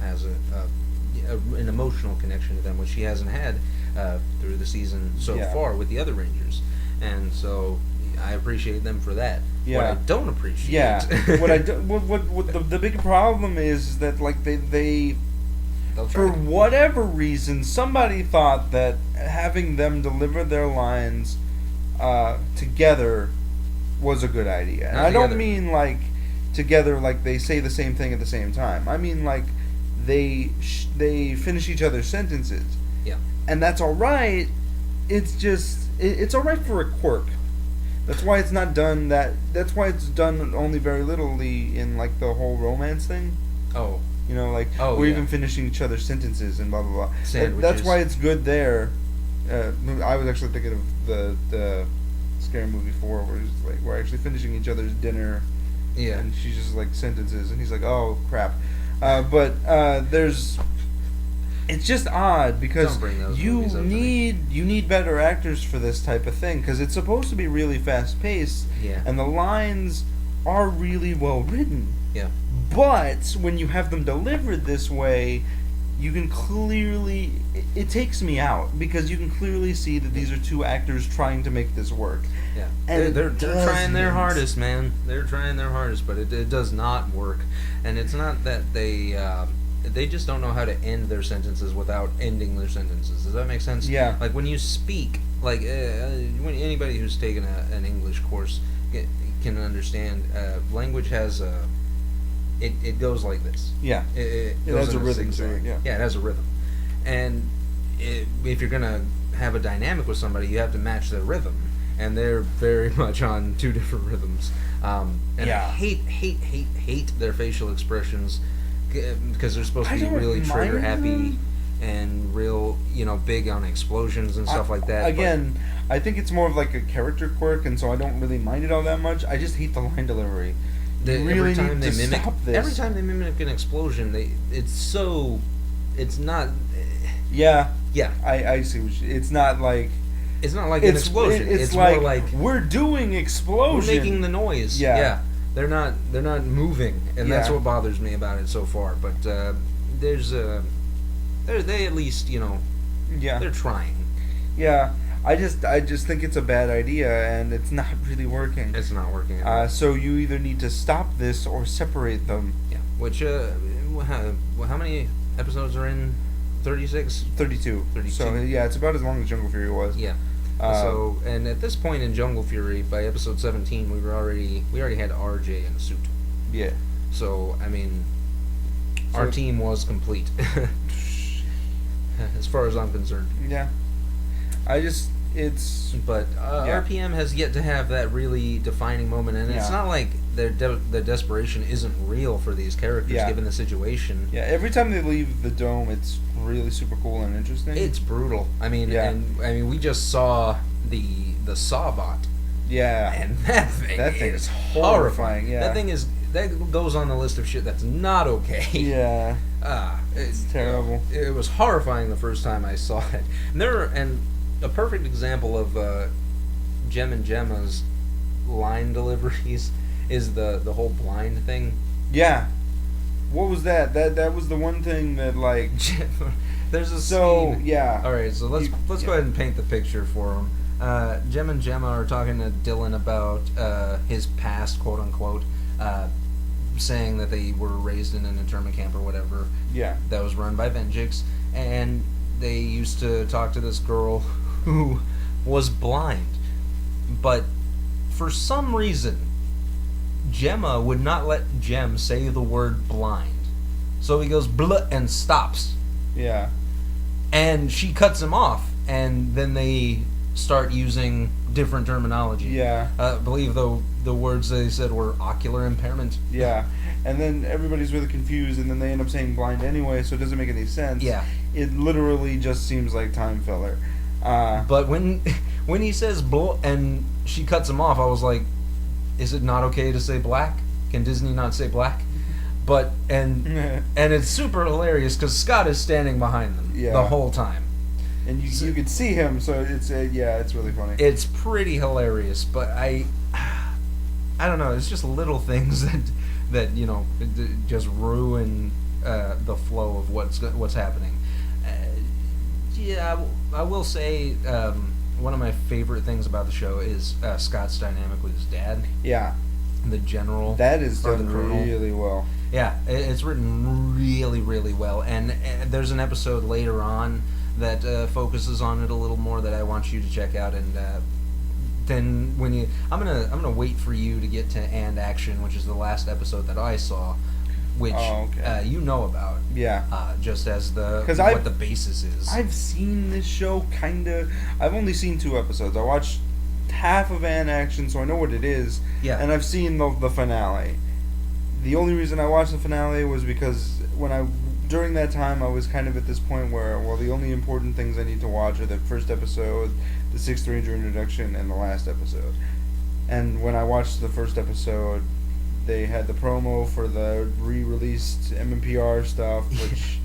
has an emotional connection to them, which she hasn't had through the season so far with the other Rangers. And so I appreciate them for that. Yeah. What I don't appreciate. Yeah. What the big problem is that, like, they for whatever reason, somebody thought that having them deliver their lines together was a good idea. And I don't mean like together, like they say the same thing at the same time. I mean like they finish each other's sentences. Yeah. And that's all right. It's just it's all right for a quirk. That's why it's not done that's why it's done only very littly in like the whole romance thing. Oh. We're even finishing each other's sentences and blah blah blah. Sandwiches. That's why it's good there. I was actually thinking of the Scary Movie 4, where it's like we're actually finishing each other's dinner. Yeah. And she's just like sentences, and he's like, "Oh crap," but there's. It's just odd because you need better actors for this type of thing, because it's supposed to be really fast paced, and the lines are really well written. Yeah. But when you have them delivered this way, you can clearly it takes me out, because you can clearly see that these are two actors trying to make this work. Yeah, and they're trying their hardest, man. They're trying their hardest, but it does not work, and it's not that they just don't know how to end their sentences without ending their sentences. Does that make sense? Yeah. Like when you speak, like when anybody who's taken an English course can understand, language has it goes like this. Yeah. It has a rhythm to it. Yeah. Yeah, it has a rhythm, and if you're gonna have a dynamic with somebody, you have to match their rhythm, and they're very much on two different rhythms. And I hate their facial expressions, because they're supposed to be really trigger happy and real, big on explosions and stuff like that. Again, I think it's more of like a character quirk, and so I don't really mind it all that much. I just hate the line delivery. Every time they mimic an explosion, it's not. Yeah. Yeah. I see. It's not like. It's not like an explosion. It's like, more like we're doing explosion. We're making the noise. Yeah. They're not moving, and that's what bothers me about it so far. But they at least they're trying. Yeah, I just think it's a bad idea, and it's not really working. It's not working. So you either need to stop this or separate them. Yeah. Which how many episodes are in? 36? 32. So yeah, it's about as long as Jungle Fury was. Yeah. And at this point in Jungle Fury, by episode 17, we already had RJ in a suit. Yeah. So I mean, our team was complete, as far as I'm concerned. Yeah. But RPM has yet to have that really defining moment, and it's not like the desperation isn't real for these characters given the situation. Yeah. Every time they leave the dome, it's really super cool and interesting. It's brutal. I mean, we just saw the Sawbot. Yeah. And that thing is horrifying. Yeah. That goes on the list of shit that's not okay. Yeah. It's terrible. It was horrifying the first time I saw it. And a perfect example of Jem and Gemma's line deliveries is the whole blind thing. Yeah. What was that? That was the one thing that, like, there's a scene. Yeah. All right, so let's go ahead and paint the picture for them. Jem and Gemma are talking to Dylan about his past, quote unquote, saying that they were raised in an internment camp or whatever. Yeah. That was run by Venjix, and they used to talk to this girl who was blind, but for some reason, Gemma would not let Jem say the word blind. So he goes blah and stops. Yeah. And she cuts him off, and then they start using different terminology. Yeah. I believe the words they said were ocular impairment. Yeah. And then everybody's really confused, and then they end up saying blind anyway, so it doesn't make any sense. Yeah. It literally just seems like time filler. But when he says blah and she cuts him off, I was like, is it not okay to say black? Can Disney not say black? But and it's super hilarious because Scott is standing behind them the whole time, and you could see him. So it's really funny. It's pretty hilarious, but I don't know. It's just little things that just ruin the flow of what's happening. I will say one of my favorite things about the show is Scott's dynamic with his dad. Yeah. The general. That is done really well. Yeah, it's written really, really well. And there's an episode later on that focuses on it a little more that I want you to check out. And then I'm gonna wait for you to get to And Action, which is the last episode that I saw, which you know about. Yeah. Just as what the basis is. I've seen this show kinda. I've only seen 2 episodes. I watched half of And Action, so I know what it is. Yeah. And I've seen the finale. The only reason I watched the finale was because when I during that time, I was kind of at this point where, well, the only important things I need to watch are the first episode, the Sixth Ranger introduction, and the last episode. And when I watched the first episode, they had the promo for the re-released MMPR stuff, which...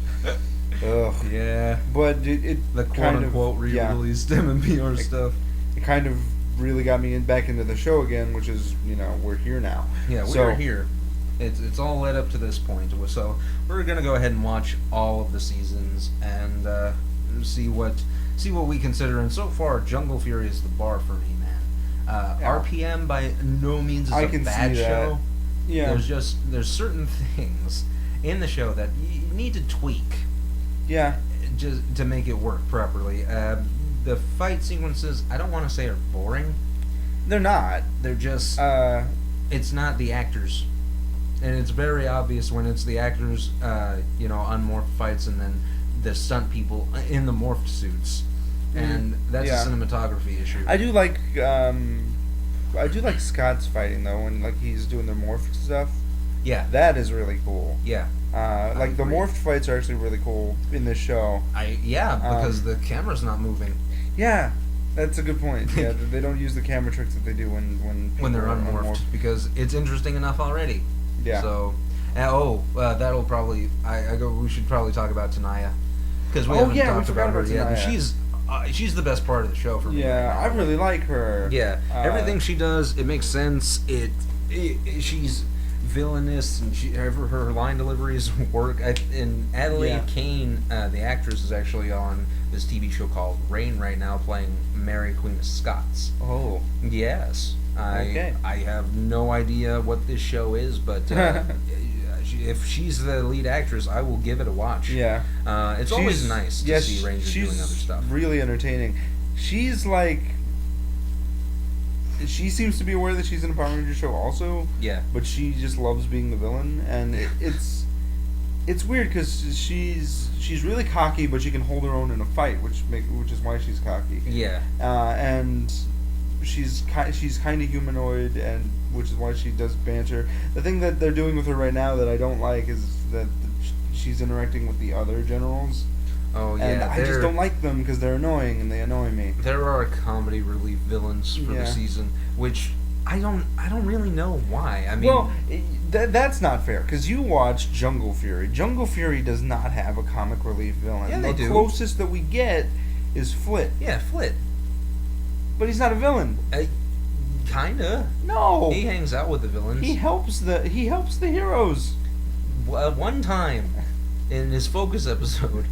ugh. Yeah. But it the quote-unquote re-released MMPR stuff. It kind of really got me back into the show again, which is, we're here now. Yeah, we're here. It's all led up to this point. So we're going to go ahead and watch all of the seasons and see what we consider. And so far, Jungle Fury is the bar for me, man. RPM by no means is a bad show. Yeah. There's certain things in the show that you need to tweak. Yeah. Just to make it work properly. The fight sequences, I don't want to say are boring. They're not. They're just... it's not the actors. And it's very obvious when it's the actors, unmorphed fights and then the stunt people in the morphed suits. And that's a cinematography issue. I do like Scott's fighting, though, when he's doing the morphed stuff. Yeah. That is really cool. Yeah. The morphed fights are actually really cool in this show. Because the camera's not moving. Yeah, that's a good point. Yeah, they don't use the camera tricks that they do when they're unmorphed, because it's interesting enough already. Yeah. So, that'll probably we should probably talk about Tanaya, because we haven't talked about her yet. She's the best part of the show for me. Yeah, right now. I really like her. Yeah, everything she does, it makes sense. She's villainous, and her line deliveries work. And Adelaide Kane, the actress, is actually on this TV show called Reign right now, playing Mary, Queen of Scots. Oh. Yes. I have no idea what this show is, but if she's the lead actress, I will give it a watch. Yeah. It's always nice to see Ranger doing other stuff. Really entertaining. She seems to be aware that she's in a Power Ranger show also. Yeah. But she just loves being the villain, and it's weird because she's really cocky, but she can hold her own in a fight, which is why she's cocky. Yeah. And she's kind of humanoid, and which is why she does banter. The thing that they're doing with her right now that I don't like is that she's interacting with the other generals. Oh yeah, and I just don't like them because they're annoying and they annoy me. There are comedy relief villains for the season, which I don't really know why. I mean, well, that's not fair because you watch Jungle Fury. Jungle Fury does not have a comic relief villain. Yeah, they do. The closest that we get is Flit. Yeah, Flit. But he's not a villain. Kinda. No. He hangs out with the villains. He helps the heroes. One time in his focus episode,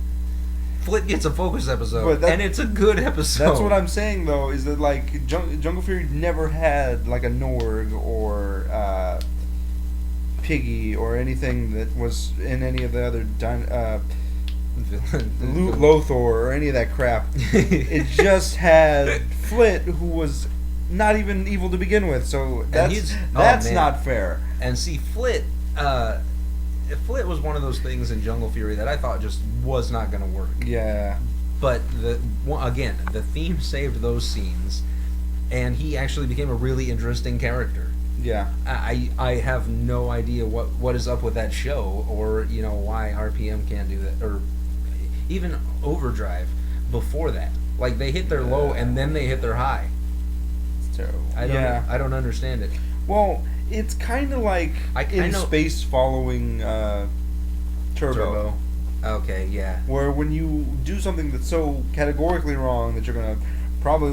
Flit gets a focus episode, and it's a good episode. That's what I'm saying, though, is that Jungle Fury never had a Norg or Piggy or anything that was in any of the other Lothor or any of that crap. It just had Flit, who was not even evil to begin with. So that's not fair. And see, Flit was one of those things in Jungle Fury that I thought just was not going to work. Yeah. But the theme saved those scenes, and he actually became a really interesting character. Yeah. I have no idea what is up with that show, or why RPM can't do that, or even Overdrive before that. They hit their low and then they hit their high. It's terrible. I don't understand it. Well, it's kind of like in space following Turbo. Okay, yeah. Where when you do something that's so categorically wrong that you're gonna probably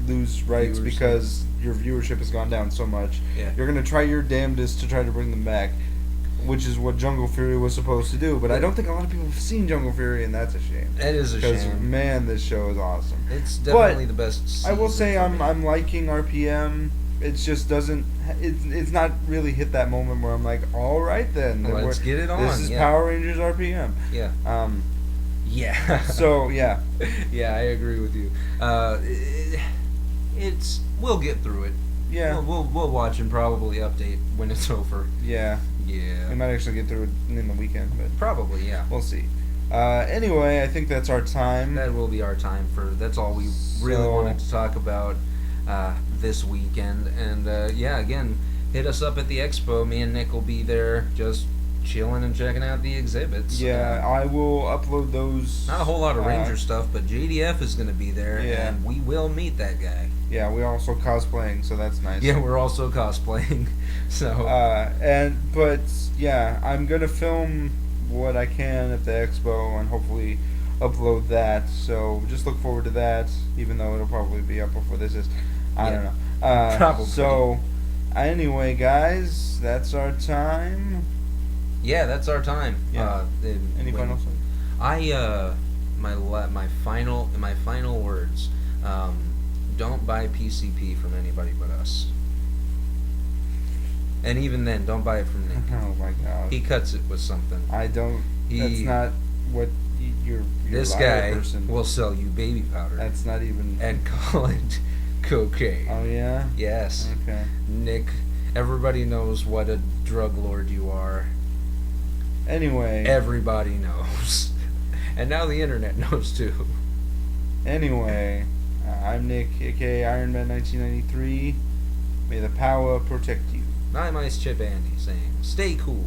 lose rights because your viewership has gone down so much, you're gonna try your damnedest to try to bring them back, which is what Jungle Fury was supposed to do. But I don't think a lot of people have seen Jungle Fury, and that's a shame. It is a shame. Because, man, this show is awesome. It's definitely the best. I will say I'm liking RPM. It just doesn't. It's not really hit that moment where I'm like, all right then, let's get it on. This is Power Rangers RPM. Yeah. Yeah. So yeah. Yeah, I agree with you. We'll get through it. Yeah. We'll watch and probably update when it's over. Yeah. Yeah. We might actually get through it in the weekend, but probably, yeah. We'll see. Anyway, I think that's our time. That will be our time that's all we really wanted to talk about this weekend. And again, hit us up at the expo. Me and Nick will be there just chilling and checking out the exhibits. Yeah, I will upload those. Not a whole lot of Ranger stuff, but JDF is going to be there, and we will meet that guy. Yeah, we're also cosplaying, so that's nice. Yeah, we're also cosplaying. So. But yeah, I'm gonna film what I can at the expo and hopefully upload that. So just look forward to that, even though it'll probably be up before this is. I don't know. Probably. So anyway, guys, that's our time. Yeah, that's our time. Yeah. Any final thoughts? My final words. Don't buy PCP from anybody but us. And even then, don't buy it from Nick. Oh my God. He cuts it with something. I don't. That's not what you're. This guy will sell you baby powder. That's not even. And call it cocaine. Oh yeah. Yes. Okay. Nick, everybody knows what a drug lord you are. Anyway. Everybody knows. And now the internet knows too. Anyway, I'm Nick, aka Ironman 1993. May the power protect you. I'm Ice Chip Andy saying, stay cool.